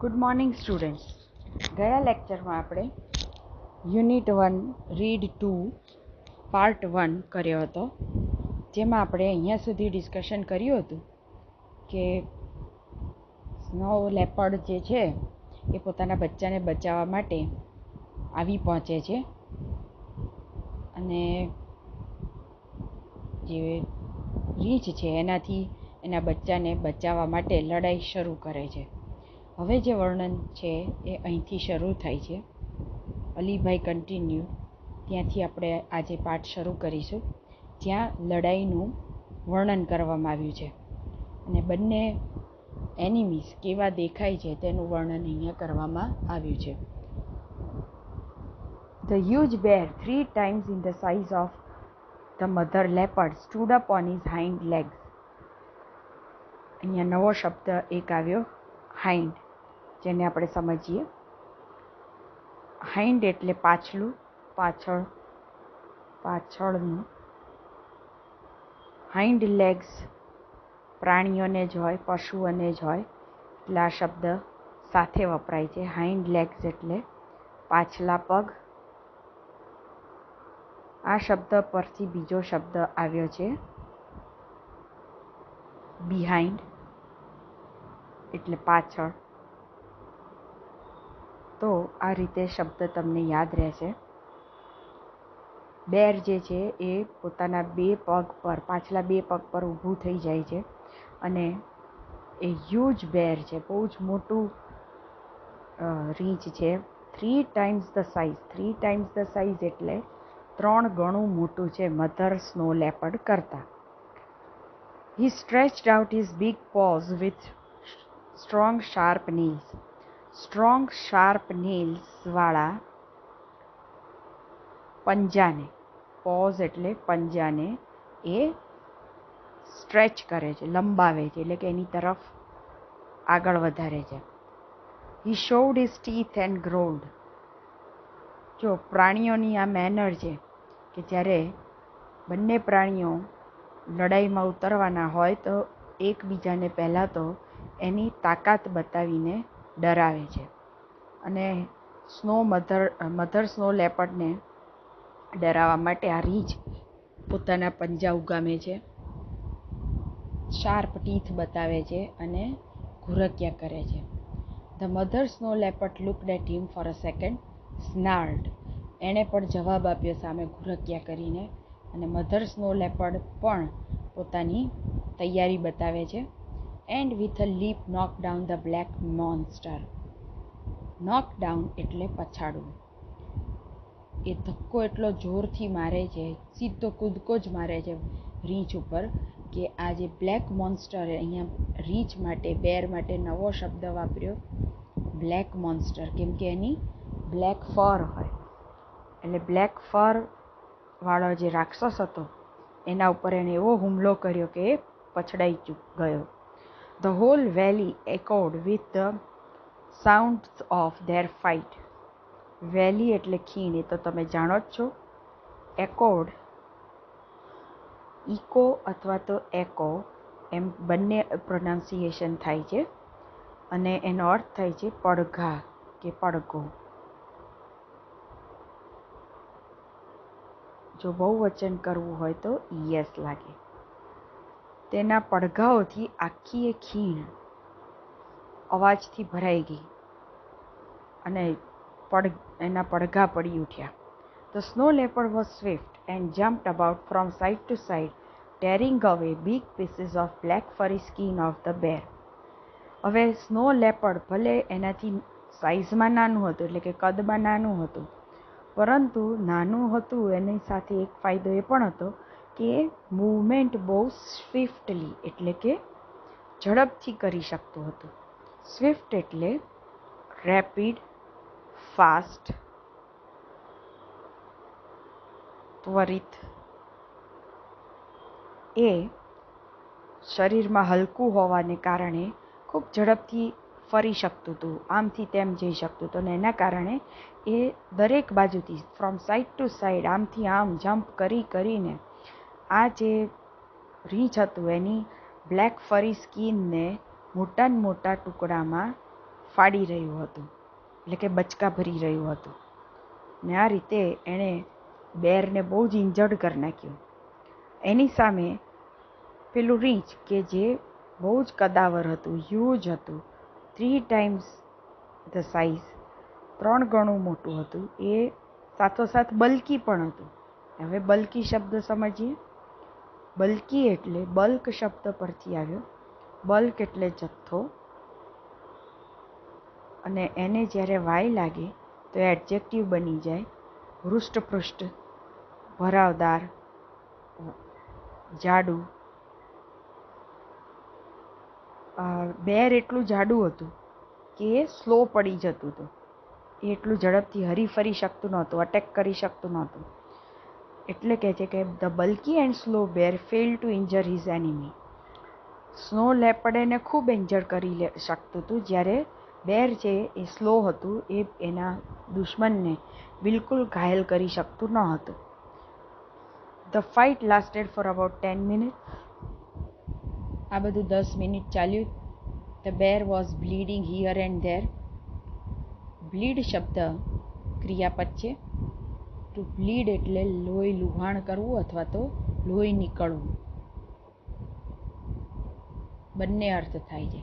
Good morning students. ગયા લેક્ચરમાં આપણે યુનિટ 1 રીડ 2 પાર્ટ 1 કર્યો હતો, જેમાં આપણે અહીંયા સુધી ડિસ્કશન કર્યું હતું કે સ્નો લેપર્ડ જે છે એ પોતાના બચ્ચાને બચાવવા માટે આવી પહોંચે છે અને જે રીંછ છે એનાથી એના બચ્ચાને બચાવવા માટે લડાઈ શરૂ કરે છે. હવે જે વર્ણન છે એ અહીંથી શરૂ થાય છે. અલીભાઈ કન્ટિન્યુ ત્યાંથી આપણે આજે પાઠ શરૂ કરીશું, જ્યાં લડાઈનું વર્ણન કરવામાં આવ્યું છે અને બંને એનિમીઝ કેવા દેખાય છે તેનું વર્ણન અહીંયા કરવામાં આવ્યું છે. The huge bear, 3 times in the size of the mother leopard, stood up on his hind legs. અહીંયા નવો શબ્દ એક આવ્યો, હાઇન્ડ, જેને આપણે સમજીએ. હાઇન્ડ એટલે પાછલું, પાછળનું. હાઇન્ડ લેગ્સ પ્રાણીઓને જ હોય, પશુઓને જ હોય, એટલે આ શબ્દ સાથે વપરાય છે. હાઇન્ડ લેગ્સ એટલે પાછલા પગ. આ શબ્દ પરથી બીજો શબ્દ આવ્યો છે બિહાઇન્ડ, એટલે પાછળ. તો આ રીતે શબ્દ તમને યાદ રહેશે. બેર જે છે એ પોતાના પાછલા બે પગ પર ઊભું થઈ જાય છે અને એ હ્યુજ બેર છે, બહુ જ મોટું રીંછ છે. 3 times the size. 3 times the size એટલે 3 ગણું મોટું છે મધર સ્નો લેપર્ડ કરતાં. He stretched out his big paws with strong sharp nails. Strong sharp nails વાળા પંજાને, પોઝ એટલે પંજાને એ સ્ટ્રેચ કરે છે, લંબાવે છે, એટલે કે એની તરફ આગળ વધારે છે. He showed his teeth and growled. જો પ્રાણીઓની આ મેનર છે કે જ્યારે બંને પ્રાણીઓ લડાઈમાં ઉતરવાના હોય તો એકબીજાને પહેલાં તો એની તાકાત બતાવીને ડરાવે છે અને મધર સ્નો લેપર્ડને ડરાવવા માટે આ રીંછ પોતાના પંજા ઉગામે છે, શાર્પ ટીથ બતાવે છે અને ઘુરક્યા કરે છે. The mother snow leopard looked at him for a second, snarled. એણે પણ જવાબ આપ્યો સામે ઘુરક્યા કરીને, અને મધર સ્નો લેપર્ડ પણ પોતાની તૈયારી બતાવે છે. And with a leap knocked down the black monster. Knock down એટલે પછાડવું. એ ધક્કો એટલો જોરથી મારે છે, સીધો કૂદકો જ મારે છે રીંછ ઉપર, કે આ જે બ્લેક મોન્સ્ટર, અહીંયા રીંછ માટે, બેર માટે નવો શબ્દ વાપર્યો, બ્લેક મોન્સ્ટર, કેમ કે એની બ્લેક ફર હોય, એટલે બ્લેક ફર વાળો જે રાક્ષસ હતો એના ઉપર એણે એવો હુમલો કર્યો કે એ પછડાઈ ગયો. The whole valley echoed with the sounds of their fight. વેલી એટલે ખીણ, એ તો તમે જાણો જ છો. એકોડ, ઇકો અથવા તો એકો એમ બંને પ્રોનાઉન્સિએશન થાય છે અને એનો અર્થ થાય છે પડઘા કે પડઘો. જો બહુવચન કરવું હોય તો યસ લાગે. તેના પડઘાઓથી આખી એ ખીણ અવાજથી ભરાઈ ગઈ અને એના પડઘા પડી ઉઠ્યા. The snow leopard was swift and jumped about from side to side, tearing away big pieces of black furry skin of the bear. હવે સ્નો લેપર્ડ ભલે એનાથી સાઇઝમાં નાનું હતું, એટલે કે કદમાં નાનું હતું, પરંતુ નાનું હતું એની સાથે એક ફાયદો એ પણ હતો કે મૂવમેન્ટ બહુ સ્વિફ્ટલી એટલે કે ઝડપથી કરી શકતું હતું. સ્વિફ્ટ એટલે રેપિડ, ફાસ્ટ, ત્વરિત. એ શરીરમાં હલકું હોવાને કારણે ખૂબ ઝડપથી ફરી શકતું હતું, આમથી તેમ જઈ શકતું હતું, અને એના કારણે એ દરેક બાજુથી ફ્રોમ સાઈડ ટુ સાઈડ, આમથી આમ જમ્પ કરીને આ જે રીંછ હતું એની બ્લેક ફરી સ્કિનને મોટા ટુકડામાં ફાડી રહ્યું હતું, એટલે કે બચકા ભરી રહ્યું હતું. ને આ રીતે એણે બેરને બહુ જ ઇન્જર્ડ કરી નાખ્યું. એની સામે પેલું રીંછ કે જે બહુ જ કદાવર હતું, હ્યુજ હતું, 3 times ધ સાઇઝ, 3 ગણું મોટું હતું, એ સાથોસાથ બલ્કી પણ હતું. હવે બલ્કી શબ્દ સમજીએ. બલ્કી એટલે બલ્ક શબ્દ પરથી આવ્યો. બલ્ક એટલે જથ્થો, અને એને જ્યારે વાય લાગે તો એ એડજેક્ટિવ બની જાય. હૃષ્ટપૃષ્ટ, ભરાવદાર, જાડું. બેર એટલું જાડું હતું કે એ સ્લો પડી જતું હતું. એ એટલું ઝડપથી હરીફરી શકતું નહોતું, અટેક કરી શકતું નહોતું. એટલે કહે છે કે the bulky and slow bear fail to injure his enemy. Snow leopard એને ખૂબ ઇન્જર કરી શકતું હતું, જ્યારે બેર છે એ સ્લો હતું, એ એના દુશ્મનને બિલકુલ ઘાયલ કરી શકતું ન હતું. The fight lasted for about 10 minutes. આ બધું 10 મિનિટ ચાલ્યું. The bear was bleeding here and there. Bleed શબ્દ ક્રિયાપદ છે. ટુ બ્લીડ એટલે લોહી લુહાણ કરવું અથવા તો લોહી નીકળવું, બંને અર્થ થાય છે.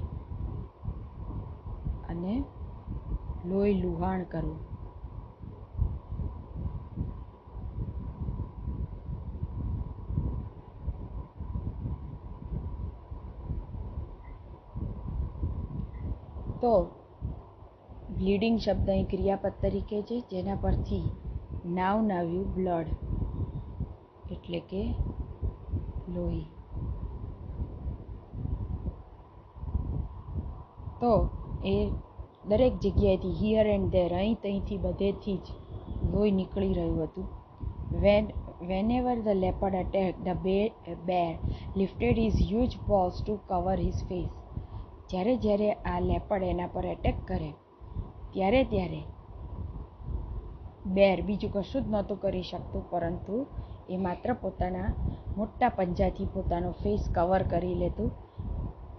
અને લોહી લુહાણ કરવું. તો બ્લીડિંગ શબ્દ અહીં ક્રિયાપદ તરીકે છે, જેના પરથી નાઉન આવ્યું બ્લડ, એટલે કે લોહી. તો એ દરેક જગ્યાએથી હિયર એન્ડ ધેર, અહીં ત્યાંથી બધેથી જ લોહી નીકળી રહ્યું હતું. Whenever the leopard attacked, the bear lifted his huge paws to cover his face. જ્યારે આ લેપર્ડ એના પર એટેક કરે ત્યારે બેર બીજું કશું જ નહોતું કરી શકતું, પરંતુ એ માત્ર પોતાના મોટા પંજાથી પોતાનો ફેસ કવર કરી લેતું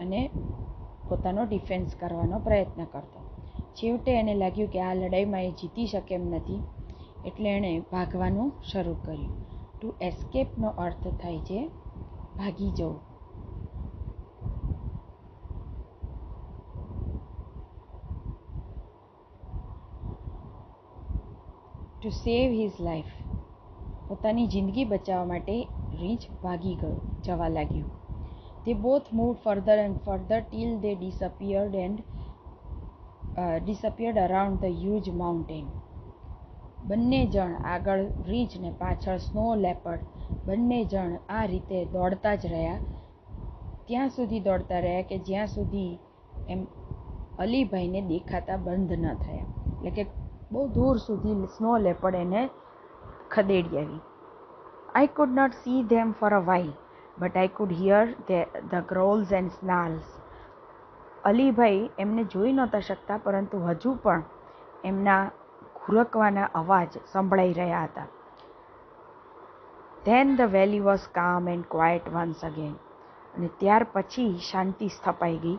અને પોતાનો ડિફેન્સ કરવાનો પ્રયત્ન કરતો. છેવટે એને લાગ્યું કે આ લડાઈમાં એ જીતી શકે એમ નથી, એટલે એણે ભાગવાનું શરૂ કર્યું. ટુ એસ્કેપનો અર્થ થાય છે ભાગી જવું. ટુ સેવ હિઝ લાઈફ, પોતાની જિંદગી બચાવવા માટે રીંછ ભાગી જવા લાગ્યું. They both moved further and further till they disappeared around the huge mountain. બંને જણ આગળ રીંછ ને પાછળ સ્નો લેપર્ડ, બંને જણ આ રીતે દોડતા જ રહ્યા. ત્યાં સુધી દોડતા રહ્યા કે જ્યાં સુધી એમ અલીભાઈને દેખાતા બંધ ન થયા. એટલે કે બહુ દૂર સુધી સ્નો લેપર્ડ એને ખદેડી આવી. I could not see them for a while, but I could hear the growls and snarls. Alibhai એમને જોઈ નહોતા શકતા, પરંતુ હજુ પણ એમના ઘુરકવાના અવાજ સંભળાઈ રહ્યા હતા. Then the valley was calm and quiet once again. અને ત્યાર પછી શાંતિ સ્થપાઈ ગઈ.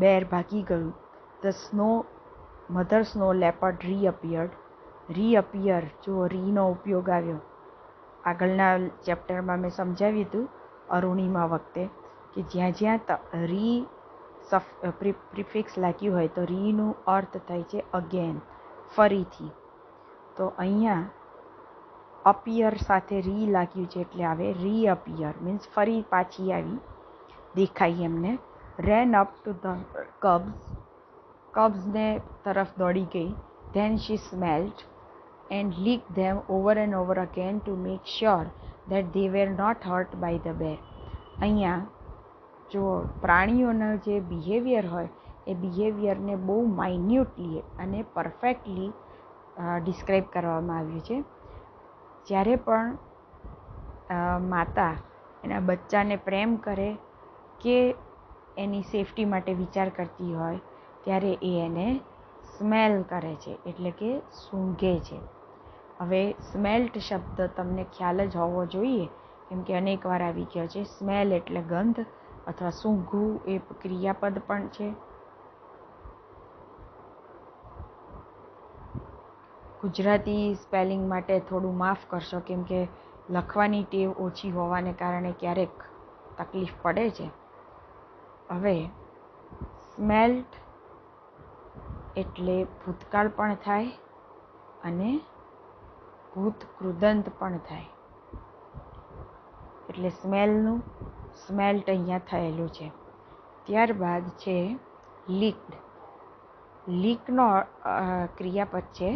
બેર ભાગી ગયું. The mother snow leopard reappeared. Reappear, જો રીનો ઉપયોગ આવ્યો. આગળના ચેપ્ટરમાં મેં સમજાવ્યું હતું અરુણિમા વખતે કે જ્યાં જ્યાં રી પ્રિફિક્સ લાગ્યું હોય તો રીનું અર્થ થાય છે અગેન, ફરીથી. તો અહીંયા અપિયર સાથે રી લાગ્યું છે એટલે આવે રીઅપિયર, મીન્સ ફરી પાછી આવી, દેખાઈ એમને. રેન અપ ટુ ધ કબ્સને તરફ દોડી ગઈ. Then she smelled and licked them over and over again to make sure that they were not hurt by the bear. અહીંયા જો પ્રાણીઓનો જે બિહેવિયર હોય એ બિહેવિયરને બહુ માઇન્યુટલી અને પરફેક્ટલી ડિસ્ક્રાઈબ કરવામાં આવ્યું છે. જ્યારે પણ માતા એના બચ્ચાને પ્રેમ કરે કે એની સેફટી માટે વિચાર કરતી હોય ત્યારે એ એને સ્મેલ કરે છે, એટલે કે સૂંઘે છે. હવે સ્મેલ્ટ શબ્દ તમને ખ્યાલ જ હોવો જોઈએ, કેમ કે અનેક વાર આવી ગયો છે. સ્મેલ એટલે ગંધ અથવા સૂંઘવું, એ ક્રિયાપદ પણ છે. ગુજરાતી સ્પેલિંગ માટે થોડું માફ કરશો, કેમ કે લખવાની ટેવ ઓછી હોવાને કારણે ક્યારેક તકલીફ પડે છે. હવે સ્મેલ્ટ એટલે ભૂતકાળ પણ થાય અને ભૂત કૃદંત પણ થાય, એટલે સ્મેલનું સ્મેલ્ટ અહીંયા થયેલું છે. ત્યારબાદ છે લીક્ડ. લીકનો ક્રિયાપદ છે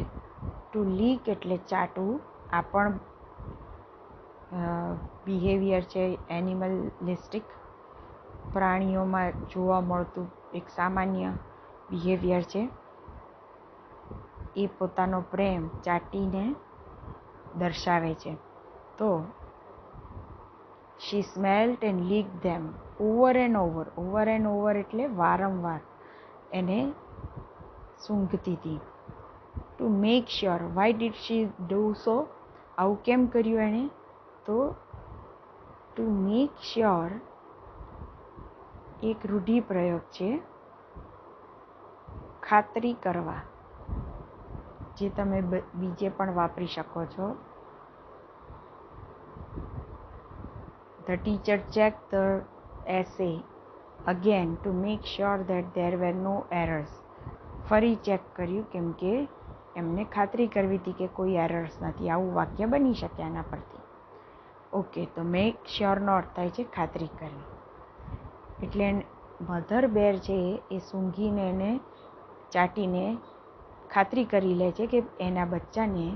ટુ લીક એટલે ચાટવું. આ પણ બિહેવિયર છે એનિમલિસ્ટિક, પ્રાણીઓમાં જોવા મળતું એક સામાન્ય બિહેવિયર છે. એ પોતાનો પ્રેમ ચાટીને દર્શાવે છે. તો she smelt and lick them over and over. Over and over એટલે વારંવાર એને સૂંઘતી હતી. To make sure. Why did she do so? આવું કેમ કર્યું એણે? તો ટુ મેક શ્યોર એક રૂઢિપ્રયોગ છે, ખાતરી કરવા, જે તમે બીજે પણ વાપરી શકો છો. The teacher checked the essay again to make sure that there were no errors. ફરી ચેક કર્યું કેમ કે એમને ખાતરી કરવી હતી કે કોઈ એરર્સ નથી. આવું વાક્ય બની શકે આના પરથી. ઓકે, તો મેક શ્યોરનો અર્થ થાય છે ખાતરી કરવી. એટલે મધર બેર છે એ સૂંઘીને એને ચાટીને ખાતરી કરી લે છે કે એના બચ્ચાને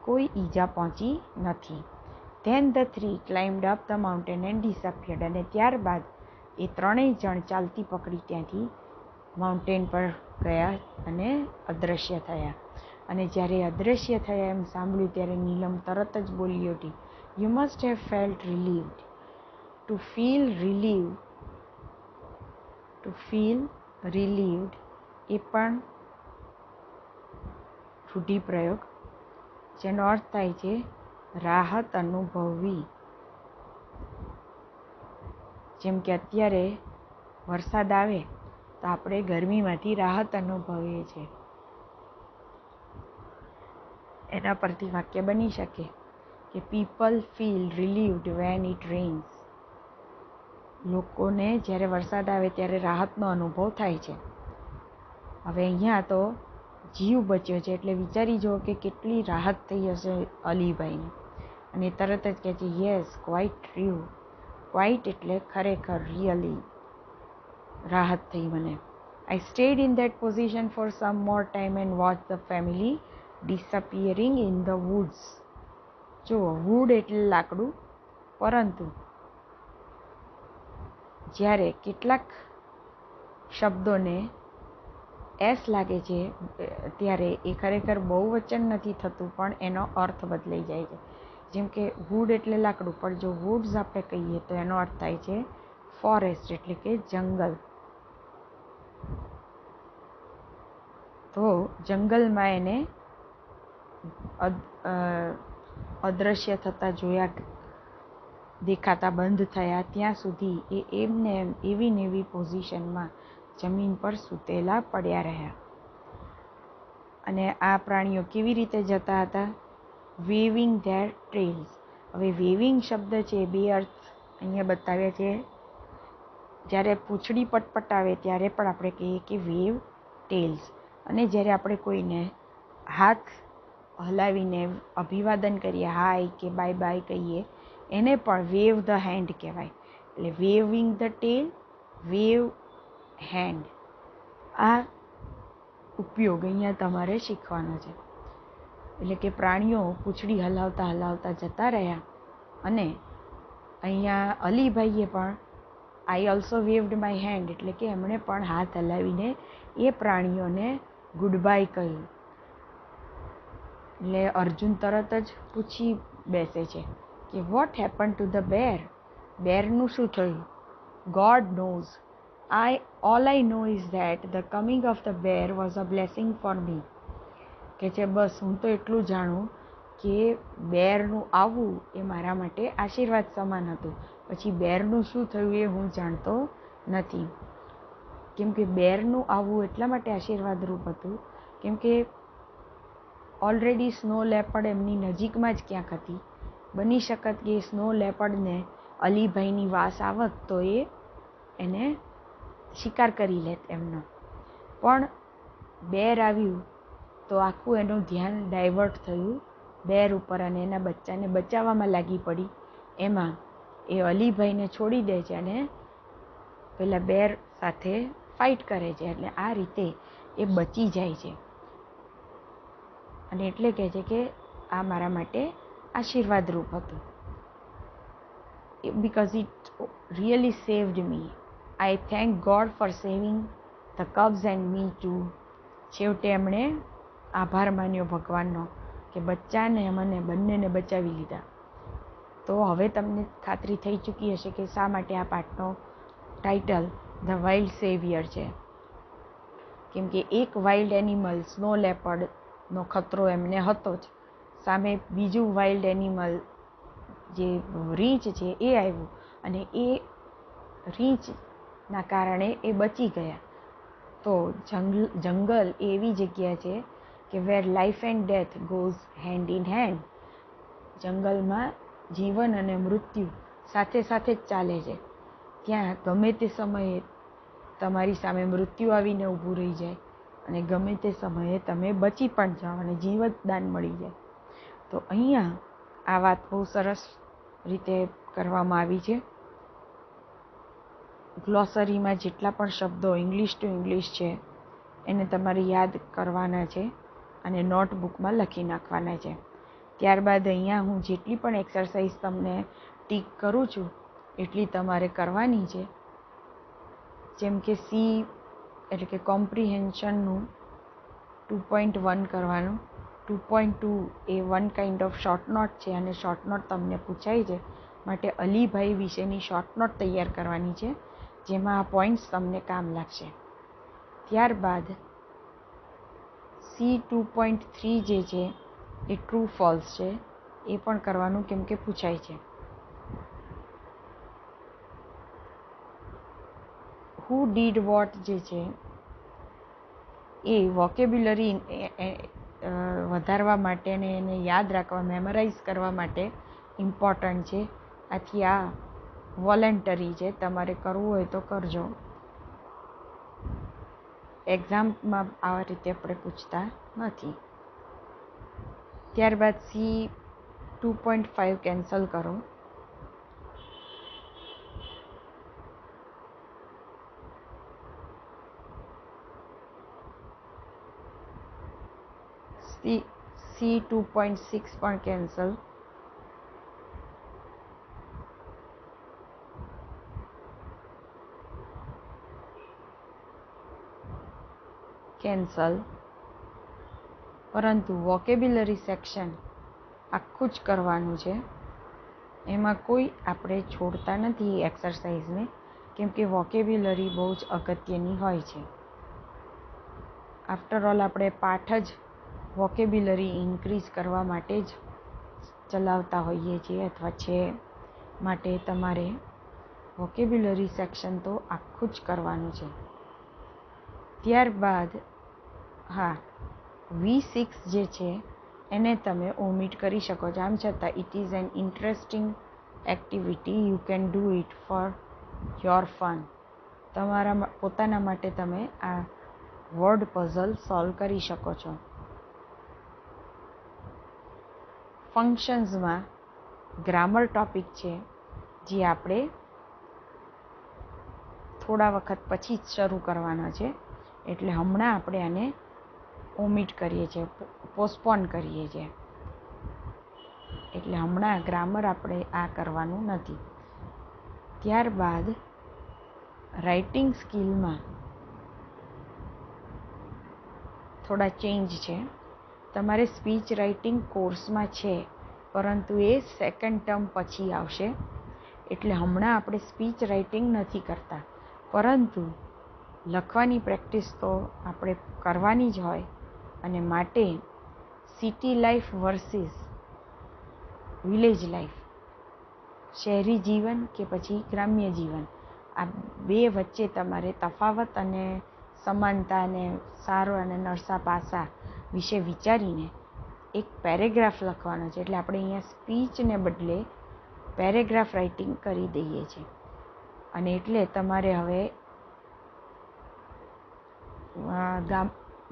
કોઈ ઈજા પહોંચી નથી. Then the three climbed up the mountain and disappeared. અને ત્યારબાદ એ ત્રણેય જણ ચાલતી પકડી ત્યાંથી માઉન્ટેન પર ગયા અને અદૃશ્ય થયા. અને જ્યારે અદૃશ્ય થયા એમ સાંભળ્યું ત્યારે નીલમ તરત જ બોલી ઉઠી, you must have felt relieved. To feel relieved, to feel relieved એ પણ રૂઢિપ્રયોગ, જેનો અર્થ થાય છે રાહત અનુભવવી. જેમ કે અત્યારે વરસાદ આવે તો આપણે ગરમીમાંથી રાહત અનુભવીએ છીએ. એના પરથી વાક્ય બની શકે કે people feel relieved when it rains. લોકોને જ્યારે વરસાદ આવે ત્યારે રાહતનો અનુભવ થાય છે. હવે અહીંયા તો જીવ બચ્યો છે એટલે વિચારી જુઓ કે કેટલી રાહત થઈ હશે અલીભાઈને. અને તરત જ કહે છે યસ ક્વાઇટ ટ્રુ. ક્વાઇટ એટલે ખરેખર, રિયલી રાહત થઈ મને. I stayed in that position for some more time and watch the family disappearing in the woods. જુઓ, વુડ એટલે લાકડું, પરંતુ જ્યારે કેટલાક શબ્દોને એસ લાગે છે ત્યારે એ ખરેખર બહુવચન નથી થતું, પણ એનો અર્થ બદલાઈ જાય છે. જેમ કે વુડ એટલે લાકડું, પણ જો વુડ્સ આપણે કહીએ તો એનો અર્થ થાય છે ફોરેસ્ટ એટલે કે જંગલ. તો જંગલમાં એને અદૃશ્ય થતા જોયા, દેખાતા બંધ થયા ત્યાં સુધી એ એમને એમ એવી ને એવી પોઝિશનમાં જમીન પર સૂતેલા પડ્યા રહ્યા. અને આ પ્રાણીઓ કેવી રીતે જતા હતા? Weaving there tales. હવે વેવિંગ શબ્દ છે બે અર્થ અહીંયા બતાવ્યા છે. જ્યારે પૂંછડી પટપટાવે ત્યારે પણ આપણે કહીએ કે વેવ ટેલ્સ. અને જ્યારે આપણે કોઈને હાથ હલાવીને અભિવાદન કરીએ, હાય કે બાય બાય કહીએ, એને પણ વેવ ધ હેન્ડ કહેવાય. એટલે weaving the tail, wave hand. આ ઉપયોગ અહીંયા તમારે શીખવાનો છે. એટલે કે પ્રાણીઓ પૂંછડી હલાવતા હલાવતા જતા રહ્યા. અને અહીંયા અલીભાઈએ પણ આઈ ઓલ્સો વેવ્ડ માય હેન્ડ, એટલે કે એમણે પણ હાથ હલાવીને એ પ્રાણીઓને ગુડ બાય કહ્યું. એટલે અર્જુન તરત જ પૂછી બેસે છે કે what happen to the bear? બેરનું શું થયું? God knows. All I know is that the coming of the bear was a blessing for me. કે છે બસ હું તો એટલું જાણું કે બેરનું આવવું એ મારા માટે આશીર્વાદ સમાન હતું. પછી બેરનું શું થયું એ હું જાણતો નથી. કેમ કે બેરનું આવવું એટલા માટે આશીર્વાદરૂપ હતું કેમ કે ઓલરેડી સ્નો લેપર્ડ એમની નજીકમાં જ ક્યાંક હતી. બની શકત કે સ્નો લેપર્ડને અલીભાઈની વાસ આવત તો એને શિકાર કરી લેત એમનો. પણ બેર આવ્યું તો આખું એનું ધ્યાન ડાયવર્ટ થયું બેર ઉપર અને એના બચ્ચાને બચાવવામાં લાગી પડી. એમાં એ અલીભાઈને છોડી દે છે અને પેલા બેર સાથે ફાઇટ કરે છે. એટલે આ રીતે એ બચી જાય છે અને એટલે કહે છે કે આ મારા માટે આશીર્વાદરૂપ હતું. Because it really saved me. I thank God for saving the cubs and me to. છેવટે એમણે આભાર માન્યો ભગવાનનો કે બચ્ચાને મને બંનેને બચાવી લીધા. તો હવે તમને ખાતરી થઈ ચૂકી હશે કે શા માટે આ પાઠનો ટાઇટલ ધ વાઇલ્ડ સેવિયર છે. કેમ કે એક વાઇલ્ડ એનિમલ સ્નો લેપર્ડનો ખતરો એમને હતો જ, સામે બીજું વાઇલ્ડ એનિમલ જે રીંછ છે એ આવ્યું અને એ રીંછના કારણે એ બચી ગયા. તો જંગલ એવી જગ્યા છે કે where life and death goes hand in hand. જંગલમાં જીવન અને મૃત્યુ સાથે સાથે જ ચાલે છે. ત્યાં ગમે તે સમયે તમારી સામે મૃત્યુ આવીને ઊભું રહી જાય અને ગમે તે સમયે તમે બચી પણ જાઓ અને જીવતદાન મળી જાય. તો અહીંયા આ વાત બહુ સરસ રીતે કરવામાં આવી છે. ગ્લોસરીમાં જેટલા પણ શબ્દો ઇંગ્લિશ ટુ ઇંગ્લિશ છે એને તમારે યાદ કરવાના છે અને નોટબુકમાં લખી નાખવાના છે. ત્યારબાદ અહીંયા હું જેટલી પણ એક્સરસાઇઝ તમને ટીક કરું છું એટલી તમારે કરવાની છે. જેમ કે સી એટલે કે કોમ્પ્રિહેન્શનનું 2.1 કરવાનું. 2.2 એ one kind of short note છે અને શોર્ટ નોટ તમને પૂછાય છે માટે અલીભાઈ વિશેની શોર્ટ નોટ તૈયાર કરવાની છે જેમાં આ પોઈન્ટ્સ તમને કામ લાગશે. ત્યારબાદ સી 2.3 જે છે એ ટ્રુ ફોલ્સ છે એ પણ કરવાનું કેમ કે પૂછાય છે. હુ ડીડ વોટ જે છે એ વોકેબ્યુલરી વધારવા માટે અને એને યાદ રાખવા મેમરાઇઝ કરવા માટે ઇમ્પોર્ટન્ટ છે. આથી આ વોલેન્ટરી છે, તમારે કરવું હોય તો કરજો. એક્ઝામમાં આ રીતે આપણે પૂછતા નથી. ત્યારબાદ સી 2.5 કેન્સલ કરો. સી 2.6 પણ કેન્સલ. પરંતુ વોકેબ્યુલરી સેક્શન આખું જ કરવાનું છે. એમાં કોઈ આપણે છોડતા નથી એક્સરસાઇઝને કેમ કે વોકેબ્યુલરી બહુ જ અગત્યની હોય છે. આફ્ટર ઓલ આપણે પાઠ જ વોકેબ્યુલરી ઇન્ક્રીઝ કરવા માટે જ ચલાવતા હોઈએ છીએ અથવા છે. માટે તમારે વોકેબ્યુલરી સેક્શન તો આખું જ કરવાનું છે. ત્યારબાદ V6 જે છે એને તમે ઓમિટ કરી શકો છો. આમ છતાં it is an interesting activity. You can do it for your fun. તમારા પોતાના માટે તમે આ વર્ડ પઝલ સોલ્વ કરી શકો છો. ફંક્શન્સમાં ગ્રામર ટોપિક છે જે આપણે થોડા વખત પછી જ શરૂ કરવાનો છે એટલે હમણાં આપણે આને ઓમિટ કરીએ છીએ, પોસ્ટપોન કરીએ છીએ. એટલે હમણાં ગ્રામર આપણે આ કરવાનું નથી. ત્યારબાદ રાઇટિંગ સ્કિલમાં થોડા ચેન્જ છે. તમારે સ્પીચ રાઇટિંગ કોર્સમાં છે પરંતુ એ સેકન્ડ ટર્મ પછી આવશે એટલે હમણાં આપણે સ્પીચ રાઇટિંગ નથી કરતા. પરંતુ લખવાની પ્રેક્ટિસ તો આપણે કરવાની જ હોય અને માટે city life versus village life, શહેરી જીવન કે પછી ગ્રામ્ય જીવન, આ બે વચ્ચે તમારે તફાવત અને સમાનતા અને સારો અને નરસા પાસા વિશે વિચારીને એક પેરેગ્રાફ લખવાનો છે. એટલે આપણે અહીંયા સ્પીચને બદલે પેરેગ્રાફ રાઇટિંગ કરી દઈએ છીએ. અને એટલે તમારે હવે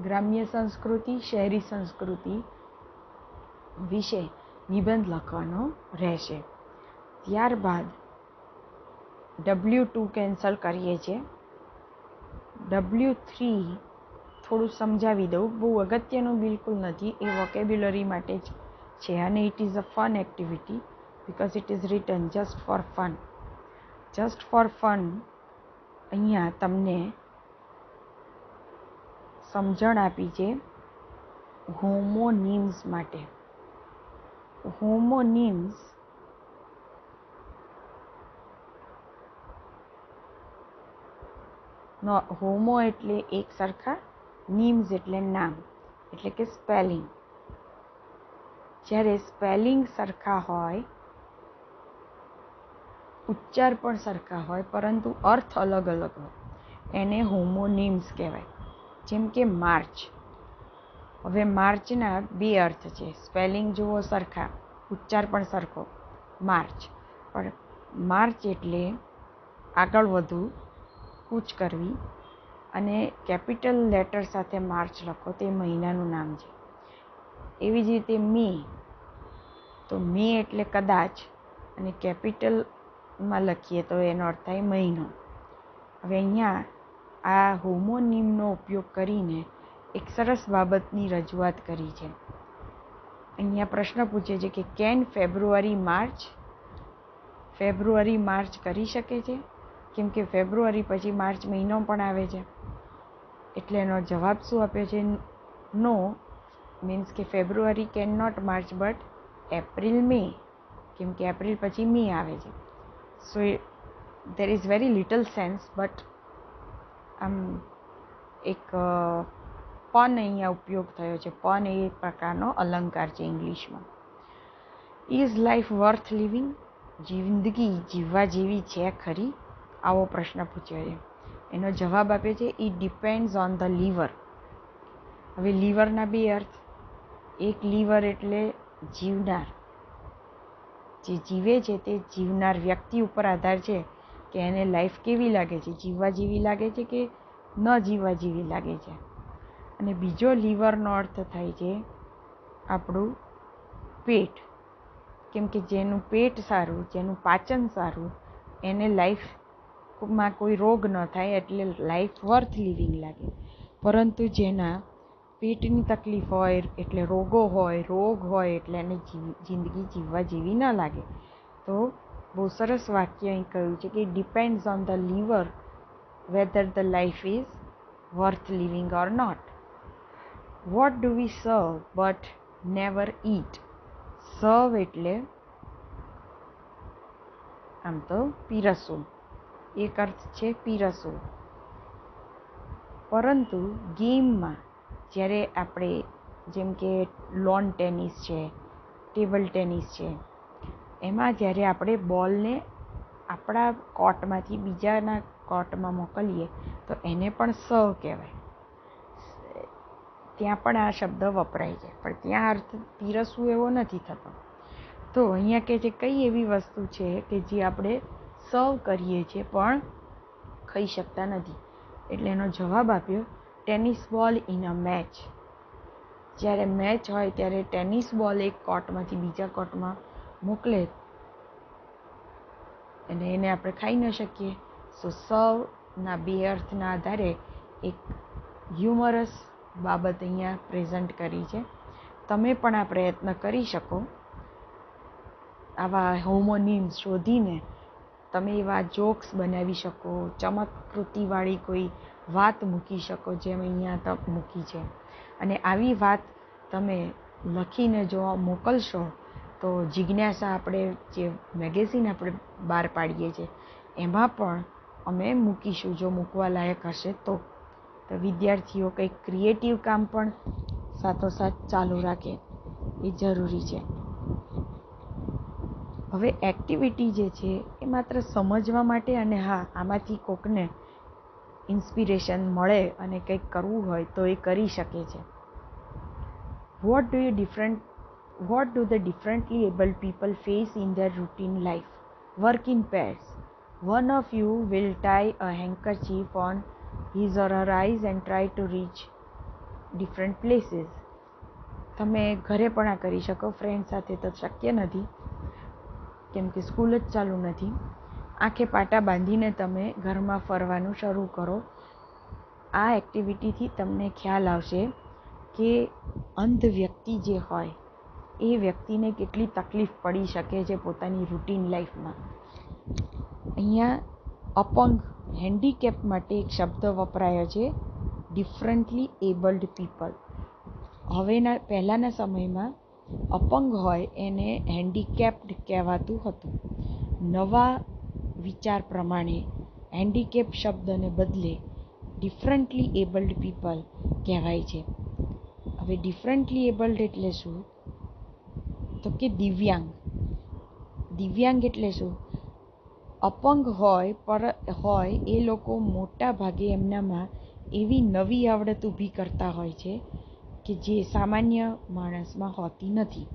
ગ્રામ્ય સંસ્કૃતિ, શહેરી સંસ્કૃતિ વિશે નિબંધ લખવાનો રહેશે. ત્યારબાદ W2 કેન્સલ કરીએ છીએ. W3 થોડું સમજાવી દઉં, બહુ અગત્યનું બિલકુલ નથી, એ વોકેબ્યુલરી માટે જ છે અને it is a fun activity because it is return just for fun. Just for fun અહીંયા તમને સમજણ આપી છે હોમોનિમ્સ માટે. હોમોનિમ્સ હોમો એટલે એક સરખા, નિમ્સ એટલે નામ, એટલે કે સ્પેલિંગ. જ્યારે સ્પેલિંગ સરખા હોય, ઉચ્ચાર પણ સરખા હોય, પરંતુ અર્થ અલગ અલગ હોય, એને હોમોનિમ્સ કહેવાય. જેમ કે માર્ચ. હવે માર્ચના બે અર્થ છે. સ્પેલિંગ જુઓ સરખા, ઉચ્ચાર પણ સરખો, માર્ચ. પણ માર્ચ એટલે આગળ વધવું, કૂચ કરવી, અને કેપિટલ લેટર સાથે માર્ચ લખો, તે મહિનાનું નામ છે. એવી જ રીતે મે, તો મે એટલે કદાચ, અને કેપિટલમાં લખીએ તો એનો અર્થ થાય મહિનો. હવે અહીંયા આ હોમોનિમનો ઉપયોગ કરીને એક સરસ બાબતની રજૂઆત કરી છે. અહીંયા પ્રશ્ન પૂછે છે કે can February March? February March કરી શકે છે? કેમ કે ફેબ્રુઆરી પછી માર્ચ મહિનો પણ આવે છે. એટલે એનો જવાબ શું આપ્યો છે? નો, મીન્સ કે February can not March but April May, કેમ કે એપ્રિલ પછી મે આવે છે. So there is very little sense, but આમ એક પન અહીંયા ઉપયોગ થયો છે. પન એ એક પ્રકારનો અલંકાર છે ઇંગ્લિશમાં. Is life worth living? જિંદગી જીવવા જેવી છે ખરી? આવો પ્રશ્ન પૂછ્યો છે. એનો જવાબ આપ્યો છે it depends on the liver. હવે લીવરના બે અર્થ. એક લીવર એટલે જીવનાર, જે જીવે છે તે જીવનાર વ્યક્તિ ઉપર આધાર છે કે એને લાઈફ કેવી લાગે છે, જીવવા જેવી લાગે છે કે ન જીવવા જેવી લાગે છે. અને બીજો લીવરનો અર્થ થાય છે આપણું પેટ. કેમ કે જેનું પેટ સારું, જેનું પાચન સારું, એને લાઈફમાં કોઈ રોગ ન થાય, એટલે લાઈફ વર્થ લિવિંગ લાગે. પરંતુ જેના પેટની તકલીફ હોય, એટલે રોગો હોય, રોગ હોય, એટલે એને જિંદગી જીવવા જેવી ન લાગે. તો બહુ સરસ વાક્ય અહીં કહ્યું છે કે depends on the liver whether the life is worth living or not. What do we serve but never eat? સર્વ એટલે આમ તો પીરસવું, એક અર્થ છે પીરસવું. પરંતુ ગેમમાં જ્યારે આપણે, જેમ કે લોન ટેનિસ છે, ટેબલ ટેનિસ છે, એમાં જ્યારે આપણે બોલને આપણા કોર્ટમાંથી બીજાના કોર્ટમાં મોકલીએ તો એને પણ સર્વ કહેવાય. ત્યાં પણ આ શબ્દ વપરાય છે, પણ ત્યાં અર્થ પીરસવું એવો નથી થતો. તો અહીંયા કહે છે કઈ એવી વસ્તુ છે કે જે આપણે સર્વ કરીએ છીએ પણ ખાઈ શકતા નથી. એટલે એનો જવાબ આપ્યો tennis ball in a match. જ્યારે મેચ હોય ત્યારે ટેનિસ બોલ એક કોર્ટમાંથી બીજા કોર્ટમાં મોકલે અને એને આપણે ખાઈ ન શકીએ. સો સર્વના બે અર્થના આધારે એક હ્યુમરસ બાબત અહીંયા પ્રેઝન્ટ કરી છે. તમે પણ આ પ્રયત્ન કરી શકો. આવા હોમોનિમ્સ શોધીને તમે એવા જોક્સ બનાવી શકો, ચમત્કૃતિવાળી કોઈ વાત મૂકી શકો, જેમ અહીંયા મૂકી છે. અને આવી વાત તમે લખીને જો મોકલશો તો જિજ્ઞાસા, આપણે જે મેગેઝિન આપણે બહાર પાડીએ છીએ એમાં પણ અમે મૂકીશું, જો મૂકવા લાયક હશે તો. તો વિદ્યાર્થીઓ કંઈક ક્રિએટિવ કામ પણ સાથોસાથ ચાલુ રાખે, એ જરૂરી છે. હવે એક્ટિવિટી જે છે એ માત્ર સમજવા માટે, અને હા, આમાંથી કોકને ઇન્સ્પિરેશન મળે અને કંઈક કરવું હોય તો એ કરી શકે છે. What do you What do the differently abled people face in their routine life? Work in pairs. One of you will tie a handkerchief on his or her eyes and try to reach different places. તમે ઘરે પણ આ કરી શકો, friend સાથે તો શક્ય નથી કેમ કે સ્કૂલ જ ચાલુ નથી. આંખે પાટા બાંધીને તમે ઘરમાં ફરવાનું શરૂ કરો. આ એક્ટિવિટીથી તમને ખ્યાલ આવશે કે અંધ વ્યક્તિ જે હોય એ વ્યક્તિને કેટલી તકલીફ પડી શકે છે પોતાની રૂટીન લાઈફમાં. અહીંયા અપંગ, હેન્ડીકેપ માટે એક શબ્દ વપરાયો છે, ડિફરન્ટલી એબલ્ડ પીપલ. પહેલાંના સમયમાં અપંગ હોય એને હેન્ડીકેપ્ડ કહેવાતું હતું. નવા વિચાર પ્રમાણે હેન્ડીકેપ શબ્દને બદલે ડિફરન્ટલી એબલ્ડ પીપલ કહેવાય છે. હવે ડિફરન્ટલી એબલ્ડ એટલે શું? તો કે દિવ્યાંગ. દિવ્યાંગ એટલે શું? અપંગ હોય એ લોકો મોટા ભાગે એમનામાં એવી નવી આવડત ઊભી કરતા હોય છે કે જે સામાન્ય માણસમાં હોતી નથી,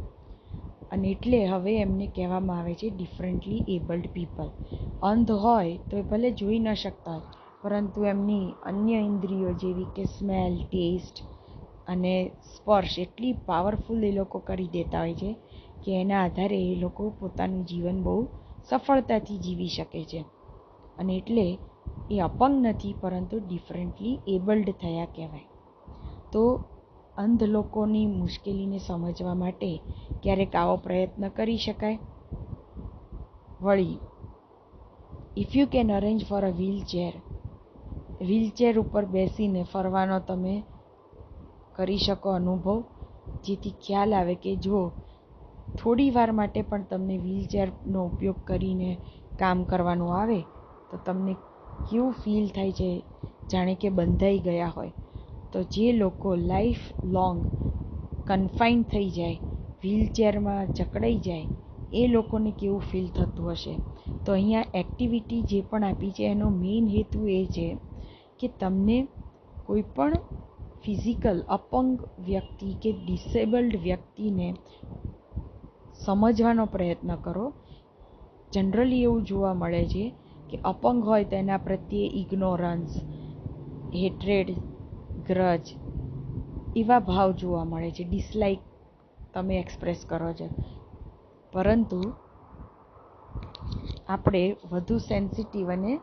અને એટલે હવે એમને કહેવામાં આવે છે ડિફરન્ટલી એબલ્ડ પીપલ. અંધ હોય તો એ ભલે જોઈ ન શકતા હોય, પરંતુ એમની અન્ય ઇન્દ્રિયો જેવી કે સ્મેલ, ટેસ્ટ અને સ્પર્શ એટલી પાવરફુલ એ લોકો કરી દેતા હોય છે કે એના આધારે એ લોકો પોતાનું જીવન બહુ સફળતાથી જીવી શકે છે. અને એટલે એ અપંગ નથી, પરંતુ ડિફરન્ટલી એબલ્ડ થયા કહેવાય. તો અંધ લોકોની મુશ્કેલીને સમજવા માટે ક્યારેક આવો પ્રયત્ન કરી શકાય. વળી, if you can arrange for a wheelchair ઉપર બેસીને ફરવાનો તમે કરી શકો અનુભવ, જેથી ખ્યાલ આવે કે જો થોડી વાર માટે પણ તમને વ્હીલચેરનો ઉપયોગ કરીને કામ કરવાનું આવે તો તમને કેવું ફીલ થાય છે, જાણે કે બંધાઈ ગયા હોય. તો જે લોકો લાઈફ લોંગ કન્ફાઇન થઈ જાય, વ્હીલચેરમાં જકડાઈ જાય, એ લોકોને કેવું ફીલ થતું હશે. તો અહીંયા એક્ટિવિટી જે પણ આપી છે એનો મેઇન હેતુ એ છે કે તમને કોઈ પણ ફિઝિકલ અપંગ વ્યક્તિ કે ડિસેબલ્ડ વ્યક્તિને સમજવાનો પ્રયત્ન કરો. જનરલી એવું જોવા મળે છે કે અપંગ હોય તો એના પ્રત્યે ઇગ્નોરન્સ, હેટ્રેડ, ગ્રજ એવા ભાવ જોવા મળે છે, ડિસલાઇક તમે એક્સપ્રેસ કરો છો. પરંતુ આપણે વધુ સેન્સિટિવ અને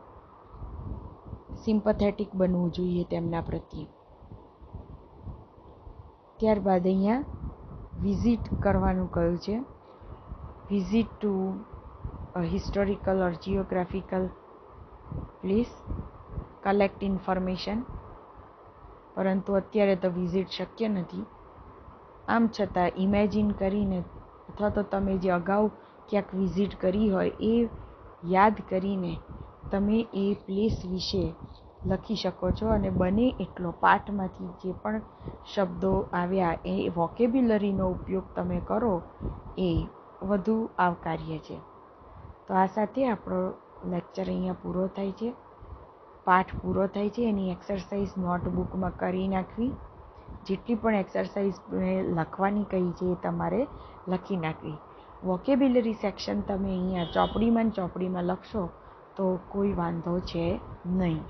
સિમ્પથેટિક બનવું જોઈએ તેમના પ્રત્યે. ત્યારબાદ અહીંયા વિઝિટ કરવાનું કહ્યું છે. Visit to historical or geographical place, collect information. પરંતુ અત્યારે તો વિઝિટ શક્ય નથી. આમ છતાં ઇમેજિન કરીને અથવા તો તમે જે અગાઉ ક્યાંક વિઝિટ કરી હોય એ યાદ કરીને તમે એ પ્લેસ વિશે લખી શકો છો, અને બને એટલો પાઠમાંથી જે પણ શબ્દો આવ્યા એ વોકેબ્યુલરીનો ઉપયોગ તમે કરો એ વધુ આવકાર્ય છે. તો આ સાથે આપણો લેક્ચર અહીંયા પૂરો થાય છે, પાઠ પૂરો થાય છે. એની એક્સરસાઇઝ નોટબુકમાં કરી નાખવી. જેટલી પણ એક્સરસાઇઝ લખવાની કહી છે એ તમારે લખી નાખવી. વોકેબ્યુલરી સેક્શન તમે અહીંયા ચોપડીમાં લખશો તો કોઈ વાંધો છે નહીં.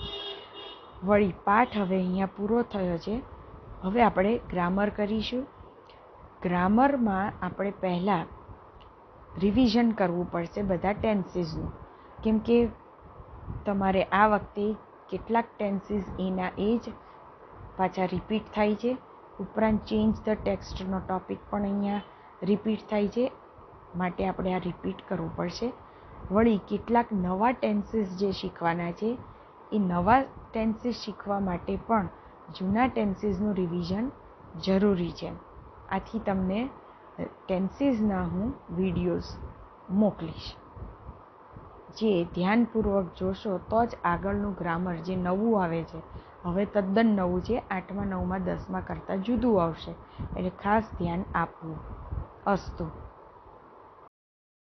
વળી પાઠ હવે અહીંયા પૂરો થયો છે. હવે આપણે ગ્રામર કરીશું. ગ્રામરમાં આપણે પહેલાં રિવિઝન કરવું પડશે બધા ટેન્સીસનું, કેમ કે તમારે આ વખતે કેટલાક ટેન્સીસ એના એ જ પાછા રિપીટ થાય છે. ઉપરાંત ચેન્જ ધ ટેક્સ્ટનો ટૉપિક પણ અહીંયા રિપીટ થાય છે, માટે આપણે આ રિપીટ કરવું પડશે. વળી કેટલાક નવા ટેન્સીસ જે શીખવાના છે એ નવા ટેન્સીસ શીખવા માટે પણ જૂના ટેન્સીસનું રિવિઝન જરૂરી છે. આથી તમને ટેન્સીસના હું વિડીયોઝ મોકલીશ, જે ધ્યાનપૂર્વક જોશો તો જ આગળનું ગ્રામર જે નવું આવે છે, હવે તદ્દન નવું છે, 8મા 9મા 10મા કરતાં જુદું આવશે, એટલે ખાસ ધ્યાન આપવું. અસ્તુ.